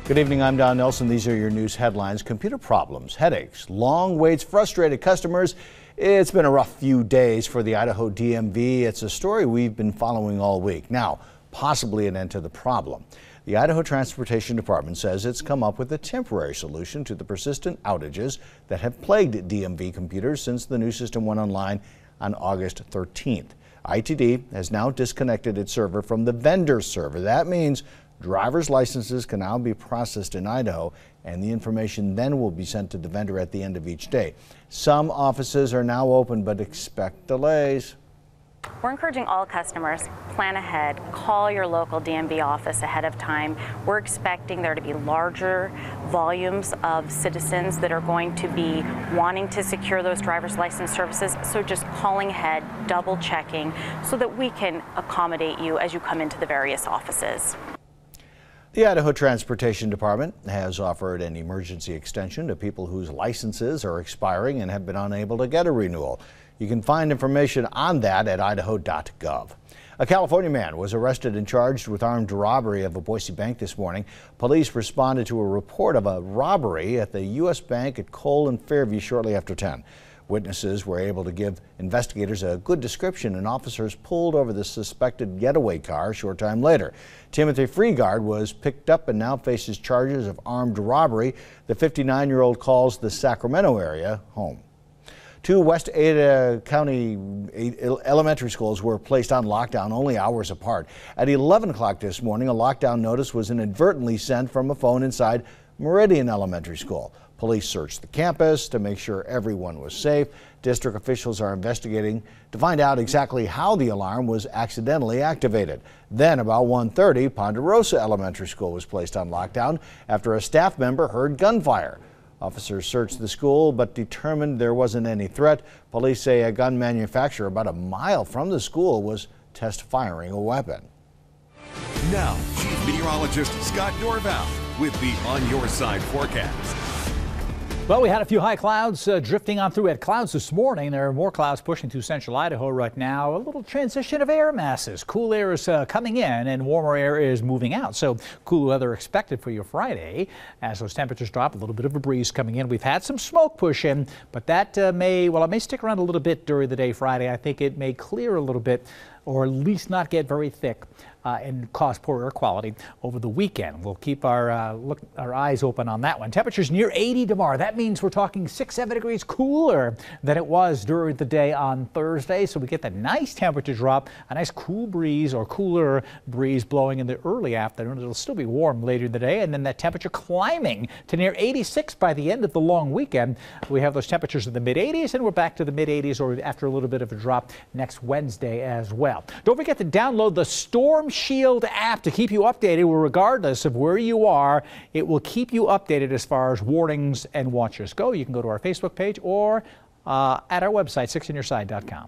Good evening, I'm Don Nelson. These are your news headlines. Computer problems, headaches, long waits, frustrated customers. It's been a rough few days for the Idaho DMV. It's a story we've been following all week. Now, possibly an end to the problem. The Idaho Transportation Department says it's come up with a temporary solution to the persistent outages that have plagued DMV computers since the new system went online on August 13th. ITD has now disconnected its server from the vendor server. That means driver's licenses can now be processed in Idaho, and the information then will be sent to the vendor at the end of each day. Some offices are now open, but expect delays. We're encouraging all customers, plan ahead, call your local DMV office ahead of time. We're expecting there to be larger volumes of citizens that are going to be wanting to secure those driver's license services, so just calling ahead, double checking, so that we can accommodate you as you come into the various offices. The Idaho Transportation Department has offered an emergency extension to people whose licenses are expiring and have been unable to get a renewal. You can find information on that at idaho.gov. A California man was arrested and charged with armed robbery of a Boise bank this morning. Police responded to a report of a robbery at the U.S. Bank at Cole and Fairview shortly after 10. Witnesses were able to give investigators a good description, and officers pulled over the suspected getaway car a short time later. Timothy Freegard was picked up and now faces charges of armed robbery. The 59-year-old calls the Sacramento area home. Two West Ada County elementary schools were placed on lockdown only hours apart. At 11 o'clock this morning, a lockdown notice was inadvertently sent from a phone inside Meridian Elementary School. Police searched the campus to make sure everyone was safe. District officials are investigating to find out exactly how the alarm was accidentally activated. Then, about 1:30, Ponderosa Elementary School was placed on lockdown after a staff member heard gunfire. Officers searched the school but determined there wasn't any threat. Police say a gun manufacturer about a mile from the school was test firing a weapon. Now, Chief Meteorologist Scott Dorval with the On Your Side forecast. Well, we had a few high clouds drifting on through at clouds this morning. There are more clouds pushing through central Idaho right now. A little transition of air masses. Cool air is coming in and warmer air is moving out. So cool weather expected for your Friday as those temperatures drop. A little bit of a breeze coming in. We've had some smoke push in, but that it may stick around a little bit during the day Friday. I think it may clear a little bit, or at least not get very thick and cause poor air quality over the weekend. We'll keep our eyes open on that one. Temperatures near 80 tomorrow. That means we're talking 6-7 degrees cooler than it was during the day on Thursday. So we get that nice temperature drop, a nice cool breeze or cooler breeze blowing in the early afternoon. It'll still be warm later in the day, and then that temperature climbing to near 86 by the end of the long weekend. We have those temperatures in the mid-80s, and we're back to the mid-80s or after a little bit of a drop next Wednesday as well. Don't forget to download the Storm Shield app to keep you updated. Regardless of where you are, it will keep you updated as far as warnings and watchers go. You can go to our Facebook page or at our website, 6onyourside.com.